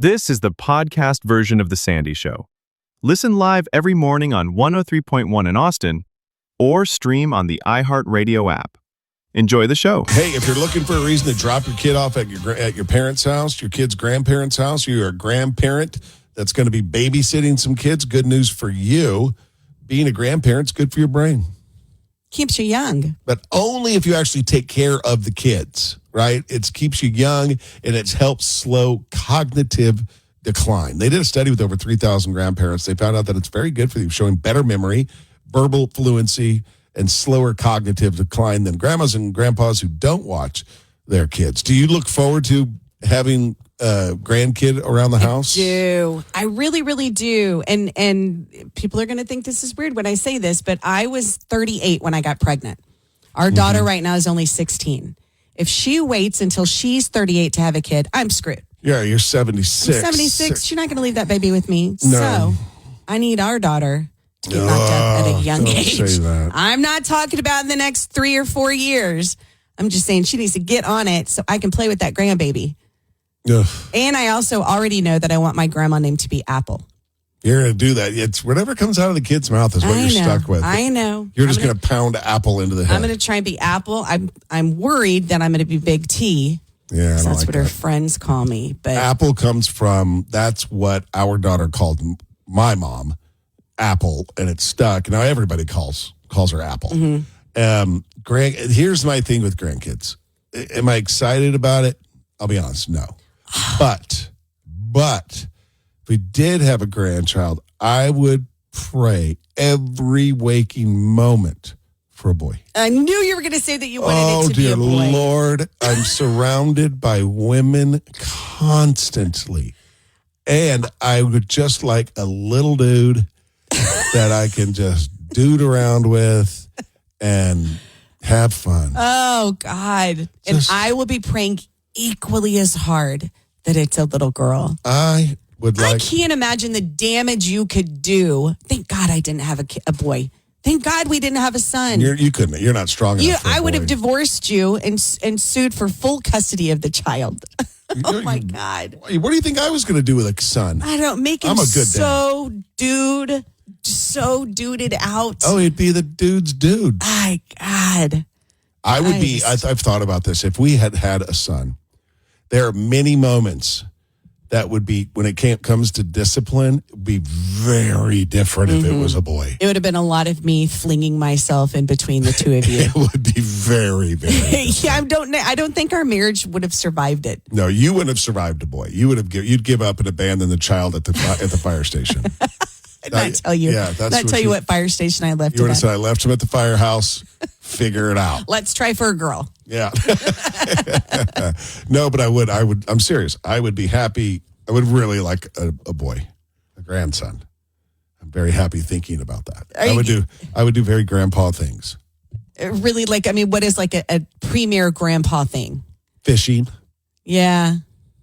This is the podcast version of The Sandy Show. Listen live every morning on 103.1 in Austin or stream on the iHeartRadio app. Enjoy the show. Hey, if you're looking for a reason to drop your kid off at your parents' house, your kid's grandparents' house, you're a grandparent that's going to be babysitting some kids, good news for you. Being a grandparent's good for your brain. Keeps you young. But only if you actually take care of the kids, right? It keeps you young, and it helps slow cognitive decline. They did a study with over 3,000 grandparents. They found out that it's very good for you, showing better memory, verbal fluency, and slower cognitive decline than grandmas and grandpas who don't watch their kids. Do you look forward to having a grandkid around the house? I do. I really, really do. And people are going to think this is weird when I say this, but I was 38 when I got pregnant. Our daughter right now is only 16. If she waits until she's 38 to have a kid, I'm screwed. Yeah, you're 76. I'm 76. She's not going to leave that baby with me. No. So I need our daughter to get knocked up at a young don't age. say that. I'm not talking about in the next 3 or 4 years. I'm just saying she needs to get on it so I can play with that grandbaby. Ugh. And I also already know that I want my grandma name to be Apple. You're going to do that. It's whatever comes out of the kid's mouth is what you're stuck with. I know. You're just going to pound Apple into the head. I'm going to try and be Apple. I'm worried that I'm going to be Big T. Yeah, So that's like what her friends call me. But Apple comes from, that's what our daughter called my mom, Apple, and it's stuck. Now everybody calls her Apple. Here's my thing with grandkids. Am I excited about it? I'll be honest, no. But if we did have a grandchild, I would pray every waking moment for a boy. I knew you were going to say that you wanted it to be a boy. Oh, dear Lord, I'm surrounded by women constantly. And I would just like a little dude that I can just dude around with and have fun. Oh, God. And I will be praying equally as hard that it's a little girl. I can't imagine the damage you could do. Thank God I didn't have a boy. Thank God we didn't have a son. You couldn't. You're not strong enough. I would have divorced you and sued for full custody of the child. Oh my God! What do you think I was going to do with a son? I don't make him so dad. So duded out. Oh, he'd be the dude's dude. My God! I would be. I've thought about this. If we had a son, there are many moments that would be, when it comes to discipline, be very different if it was a boy. It would have been a lot of me flinging myself in between the two of you. It would be very, very different. Yeah, I don't think our marriage would have survived it. No, you wouldn't have survived a boy. You'd give up and abandon the child at the fire station. Not tell you. Yeah, tell you what fire station I left. You would have said, I left him at the firehouse. Figure it out. Let's try for a girl. Yeah. No, but I would. I'm serious. I would be happy. I would really like a boy, a grandson. I'm very happy thinking about that. I would do very grandpa things. Really, what is like a premier grandpa thing? Fishing. Yeah.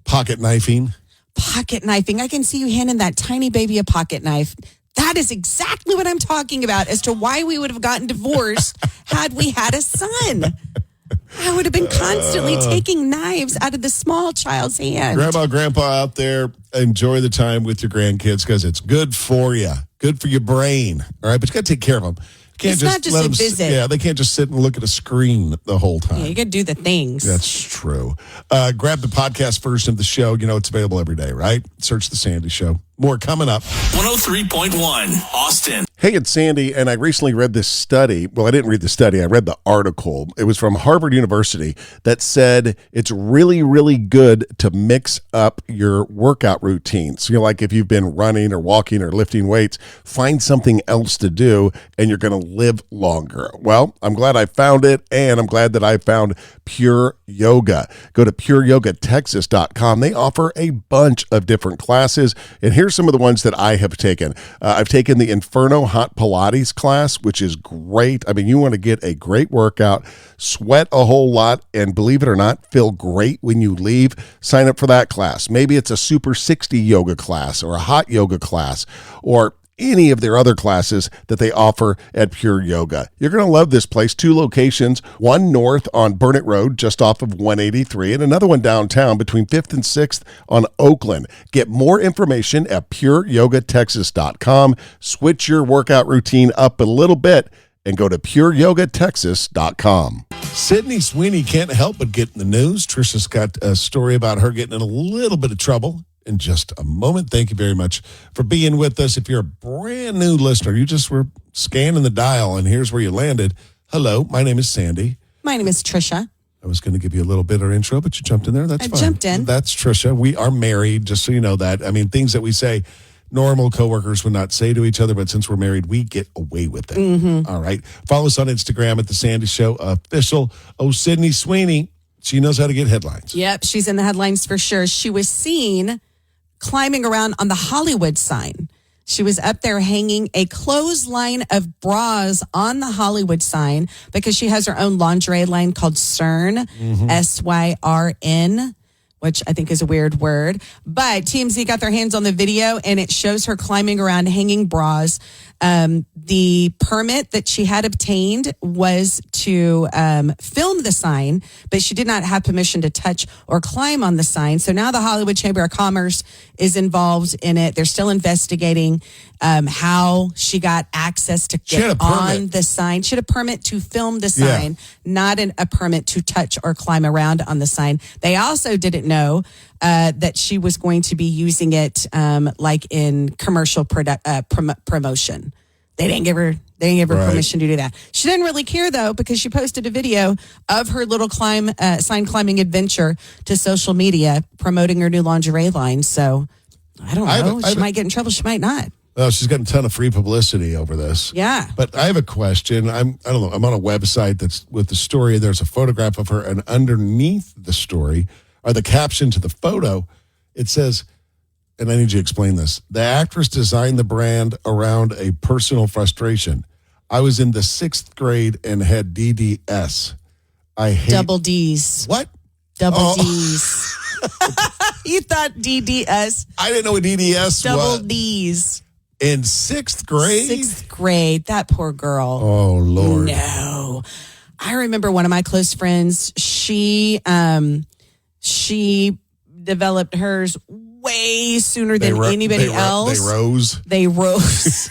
Pocket knifing. Pocket knifing. I can see you handing that tiny baby a pocket knife. That is exactly what I'm talking about as to why we would have gotten divorced had we had a son. I would have been constantly taking knives out of the small child's hand. Grandma, grandpa out there, enjoy the time with your grandkids because it's good for you. Good for your brain. All right, but you got to take care of them. It's not just a visit. Yeah, they can't just sit and look at a screen the whole time. Yeah, you got to do the things. That's true. Grab the podcast version of the show. You know it's available every day, right? Search The Sandy Show. More coming up. 103.1 Austin. Hey, it's Sandy, and I recently read this study. Well, I didn't read the study. I read the article. It was from Harvard University that said it's really, really good to mix up your workout routines. Like if you've been running or walking or lifting weights, find something else to do, and you're going to live longer. Well, I'm glad I found it, and I'm glad that I found Pure Yoga. Go to pureyogatexas.com. They offer a bunch of different classes, and here's some of the ones that I have taken. I've taken the Inferno Hot Pilates class, which is great. I mean, you want to get a great workout, sweat a whole lot, and believe it or not, feel great when you leave. Sign up for that class. Maybe it's a Super 60 yoga class or a hot yoga class, or any of their other classes that they offer at Pure Yoga. You're going to love this place. 2 locations, one north on Burnett Road, just off of 183, and another one downtown between 5th and 6th on Oakland. Get more information at pureyogatexas.com. Switch your workout routine up a little bit and go to pureyogatexas.com. Sydney Sweeney can't help but get in the news. Tricia's got a story about her getting in a little bit of trouble in just a moment. Thank you very much for being with us. If you're a brand new listener, you just were scanning the dial, and here's where you landed. Hello, my name is Sandy. My name is Tricia. I was going to give you a little bit of intro, but you jumped in there. That's fine. I jumped in. That's Tricia. We are married, just so you know that. I mean, things that we say normal coworkers would not say to each other, but since we're married, we get away with it. Mm-hmm. All right. Follow us on Instagram at The Sandy Show Official. Oh, Sydney Sweeney, she knows how to get headlines. Yep, she's in the headlines for sure. She was seen climbing around on the Hollywood sign. She was up there hanging a clothesline of bras on the Hollywood sign because she has her own lingerie line called Syrn, Syrn, which I think is a weird word. But TMZ got their hands on the video, and it shows her climbing around hanging bras. The permit that she had obtained was to film the sign, but she did not have permission to touch or climb on the sign. So now the Hollywood Chamber of Commerce is involved in it. They're still investigating how she got access to get on the sign. She had a permit to film the sign, not a permit to touch or climb around on the sign. They also didn't know that she was going to be using it like in commercial promotion. They didn't give her permission to do that. She didn't really care though, because she posted a video of her little sign climbing adventure to social media promoting her new lingerie line. So I don't know. She might get in trouble. She might not. Oh, she's gotten a ton of free publicity over this. Yeah. But I have a question. I don't know. I'm on a website that's with the story. There's a photograph of her, and underneath the story, or the caption to the photo, it says, and I need you to explain this. The actress designed the brand around a personal frustration. I was in the 6th grade and had DDS. I hate double D's. What? Double D's. You thought DDS? I didn't know what DDS was. Double D's. In 6th grade? 6th grade. That poor girl. Oh, Lord. No. I remember one of my close friends, she developed hers way sooner than anybody else. They rose.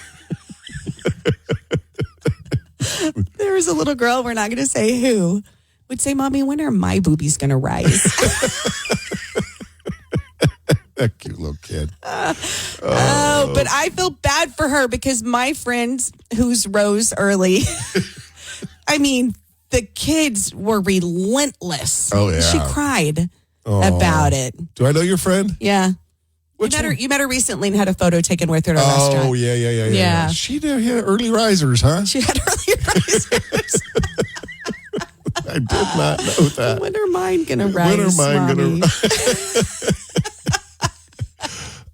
There was a little girl, we're not going to say who, would say, Mommy, when are my boobies going to rise? That cute little kid. But I feel bad for her because my friends whose rose early, I mean, the kids were relentless. Oh, yeah. She cried about it. Do I know your friend? Yeah. You met her recently and had a photo taken with her at a restaurant. Oh, yeah. She had early risers, huh? She had early risers. I did not know that. When are mine going to rise, When are mine going to rise?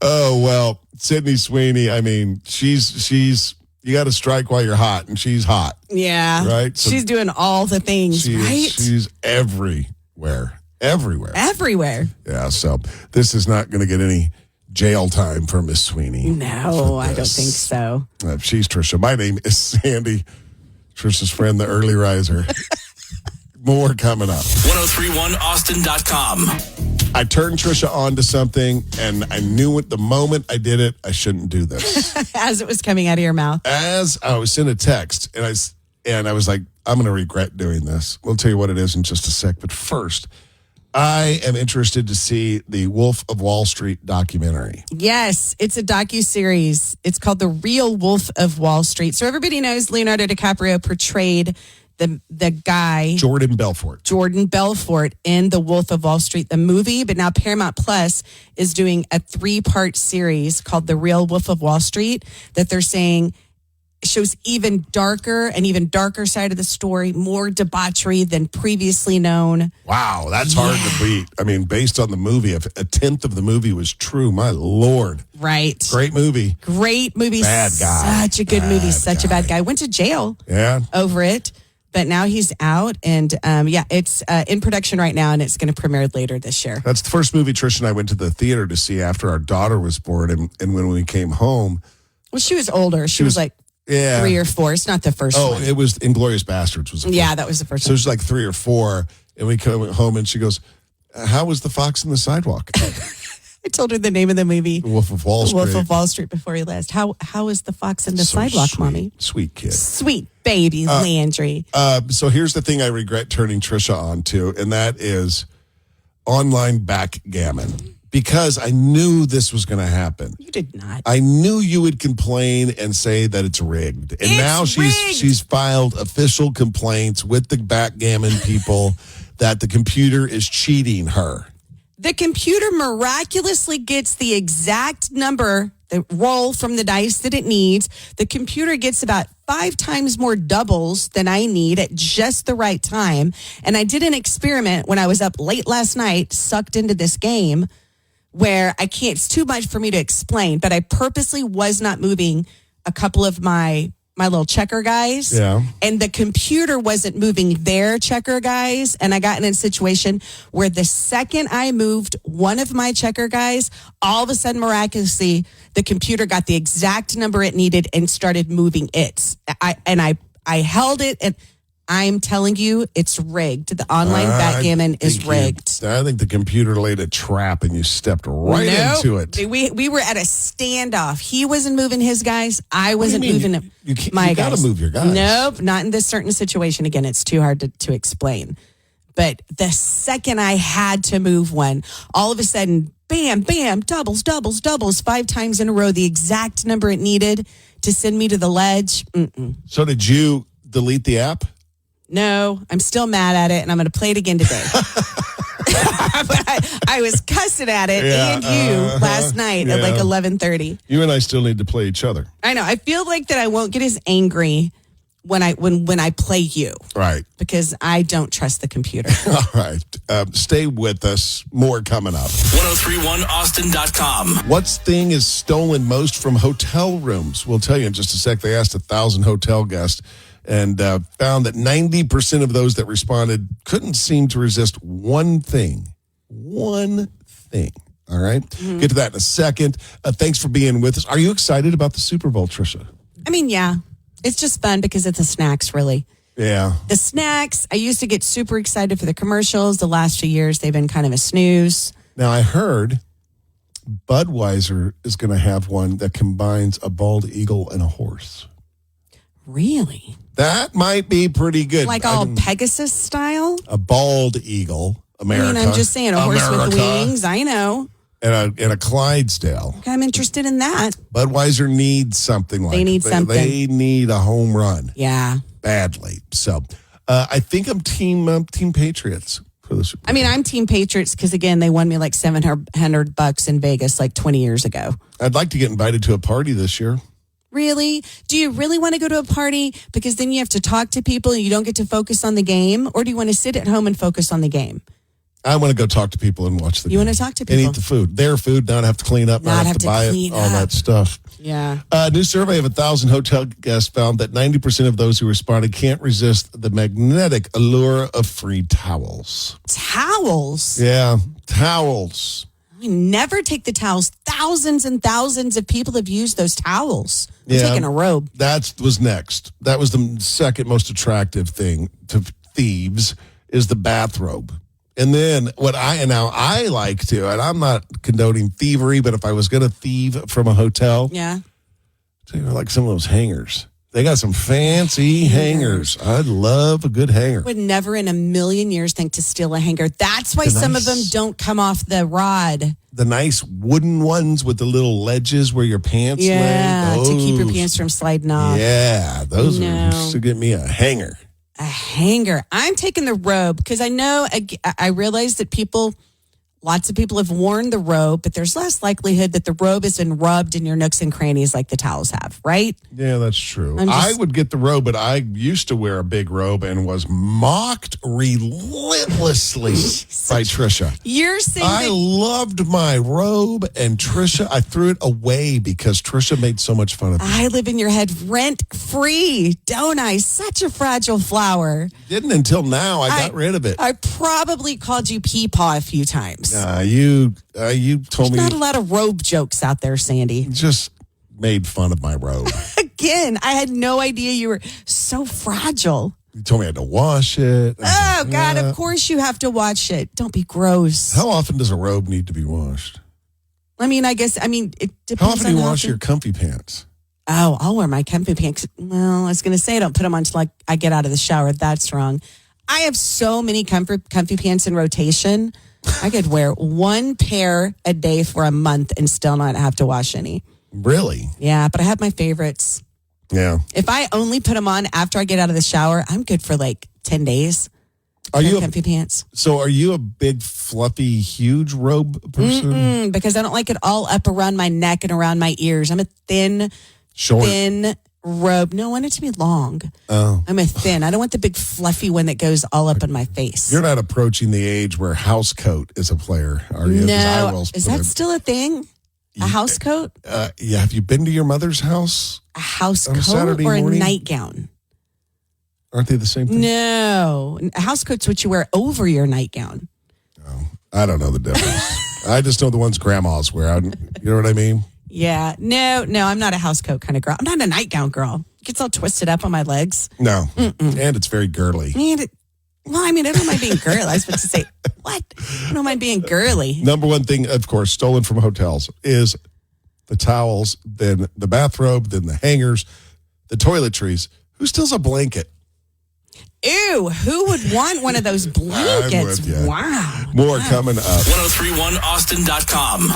Oh, well, Sydney Sweeney, I mean, she's you got to strike while you're hot, and she's hot. Yeah. Right? So she's doing all the things, right? She's everywhere. Everywhere. Yeah, so this is not going to get any jail time for Miss Sweeney. No, I don't think so. She's Tricia. My name is Sandy, Tricia's friend, the early riser. More coming up. 1031austin.com. I turned Tricia on to something, and I knew at the moment I did it, I shouldn't do this. As it was coming out of your mouth. As I was in a text, and I was like, I'm going to regret doing this. We'll tell you what it is in just a sec. But first, I am interested to see the Wolf of Wall Street documentary. Yes, it's a docuseries. It's called The Real Wolf of Wall Street. So everybody knows Leonardo DiCaprio portrayed the guy Jordan Belfort in The Wolf of Wall Street, the movie, but now Paramount Plus is doing a 3-part series called The Real Wolf of Wall Street that they're saying shows even darker side of the story, more debauchery than previously known. Wow, that's hard to beat. I mean, based on the movie, if a tenth of the movie was true, my Lord. Right. Great movie. Bad guy. Such a good movie. Such a bad guy. Went to jail over it. But now he's out, and it's in production right now, and it's going to premiere later this year. That's the first movie Trish and I went to the theater to see after our daughter was born, and when we came home, Well, she was older. She was like 3 or 4. It's not the first one. Oh, it was Inglourious Bastards. Was the yeah, first. that was the first So one. she's like 3 or 4, and we come home, and she goes, "How was the fox in the sidewalk?" I told her the name of the movie. Wolf of Wall Street. Wolf of Wall Street before he left. How is the fox in the sidewalk, sweet, Mommy? Sweet kid. Sweet baby Landry. So here's the thing I regret turning Tricia on to, and that is online backgammon. Because I knew this was going to happen. You did not. I knew you would complain and say that it's rigged. And now she's filed official complaints with the backgammon people that the computer is cheating her. The computer miraculously gets the exact number, the roll from the dice that it needs. The computer gets about 5 times more doubles than I need at just the right time. And I did an experiment when I was up late last night, sucked into this game where it's too much for me to explain, but I purposely was not moving a couple of my little checker guys. Yeah. And the computer wasn't moving their checker guys. And I got in a situation where the second I moved one of my checker guys, all of a sudden, miraculously, the computer got the exact number it needed and started moving it. I held it, and I'm telling you, it's rigged. The online backgammon is rigged. I think the computer laid a trap and you stepped right into it. We were at a standoff. He wasn't moving his guys. I wasn't moving You my guys. got to move your guys. Nope, not in this certain situation. Again, it's too hard to explain. But the second I had to move one, all of a sudden, bam, bam, doubles, 5 times in a row, the exact number it needed to send me to the ledge. Mm-mm. So did you delete the app? No, I'm still mad at it, and I'm going to play it again today. I was cussing at it and you last night at like 11:30. You and I still need to play each other. I know. I feel like that I won't get as angry when I play you. Right. Because I don't trust the computer. All right. Stay with us. More coming up. 1031austin.com. What thing is stolen most from hotel rooms? We'll tell you in just a sec. They asked 1,000 hotel guests and found that 90% of those that responded couldn't seem to resist one thing. One thing. All right? Get to that in a second. Thanks for being with us. Are you excited about the Super Bowl, Tricia? I mean, yeah. It's just fun because it's the snacks, really. Yeah. The snacks, I used to get super excited for the commercials. The last few years, they've been kind of a snooze. Now, I heard Budweiser is going to have one that combines a bald eagle and a horse. Really? That might be pretty good. Like all Pegasus style? A bald eagle, America. I mean, I'm just saying, a horse with wings. I know. And a Clydesdale. I'm interested in that. Budweiser needs something like that. They need something. They need a home run. Yeah. Badly. So I think I'm Team Patriots for the Super Bowl. I mean, I'm Team Patriots because, again, they won me like $700 in Vegas like 20 years ago. I'd like to get invited to a party this year. Really? Do you really want to go to a party? Because then you have to talk to people and you don't get to focus on the game? Or do you want to sit at home and focus on the game? I want to go talk to people and watch the game. You want to talk to people? And eat the food. Their food, not have to clean up, not have to buy it, all that stuff. Yeah. A new survey of 1,000 hotel guests found that 90% of those who responded can't resist the magnetic allure of free towels. Towels? Yeah, towels. I never take the towels. Thousands and thousands of people have used those towels. I'm taking a robe. That was next. That was the second most attractive thing to thieves is the bathrobe. And then I like to, and I'm not condoning thievery, but if I was going to thieve from a hotel, like some of those hangers. They got some fancy hangers. I'd love a good hanger. Would never in a million years think to steal a hanger. That's why some of them don't come off the rod. The nice wooden ones with the little ledges where your pants lay. To keep your pants from sliding off. Yeah, those are to get me a hanger. A hanger. I'm taking the robe because I know, I realize that lots of people have worn the robe, but there's less likelihood that the robe has been rubbed in your nooks and crannies like the towels have, right? Yeah, that's true. I would get the robe, but I used to wear a big robe and was mocked relentlessly by Tricia. You're saying I loved my robe, and Tricia, I threw it away because Tricia made so much fun of me. I live in your head rent-free, don't I? Such a fragile flower. Didn't until now. I got rid of it. I probably called you Peepaw a few times. You told me. There's not a lot of robe jokes out there, Sandy. Just made fun of my robe. Again, I had no idea you were so fragile. You told me I had to wash it. Oh, God, of course you have to watch it. Don't be gross. How often does a robe need to be washed? I mean, it depends How often do you on wash your comfy pants? Oh, I'll wear my comfy pants. Well, I was going to say I don't put them on until I get out of the shower. That's wrong. I have so many comfy pants in rotation. I could wear one pair a day for a month and still not have to wash any. Really? Yeah, but I have my favorites. Yeah. If I only put them on after I get out of the shower, I'm good for like 10 days. Are you comfy pants? So are you a big, fluffy, huge robe person? Because I don't like it all up around my neck and around my ears. I'm a thin robe. No, I want it to be long. Oh. I'm a thin. I don't want the big fluffy one that goes all up in my face. You're not approaching the age where house coat is a player, are you? 'Cause I No. will Is that still a thing? A house coat? Yeah. Have you been to your mother's house? A house On coat Saturday or a morning? nightgown? Aren't they the same thing? No. A house coat's what you wear over your nightgown. I don't know the difference. I just know the ones grandmas wear. You know what I mean? Yeah. No, I'm not a house coat kind of girl. I'm not a nightgown girl. It gets all twisted up on my legs. No. And it's very girly. I don't mind being girly. I was supposed to say, what? I don't mind being girly. Number one thing, of course, stolen from hotels is the towels, then the bathrobe, then the hangers, the toiletries. Who steals a blanket? Ew, who would want one of those blankets? I'm with ya. Wow. More coming up. 1031austin.com.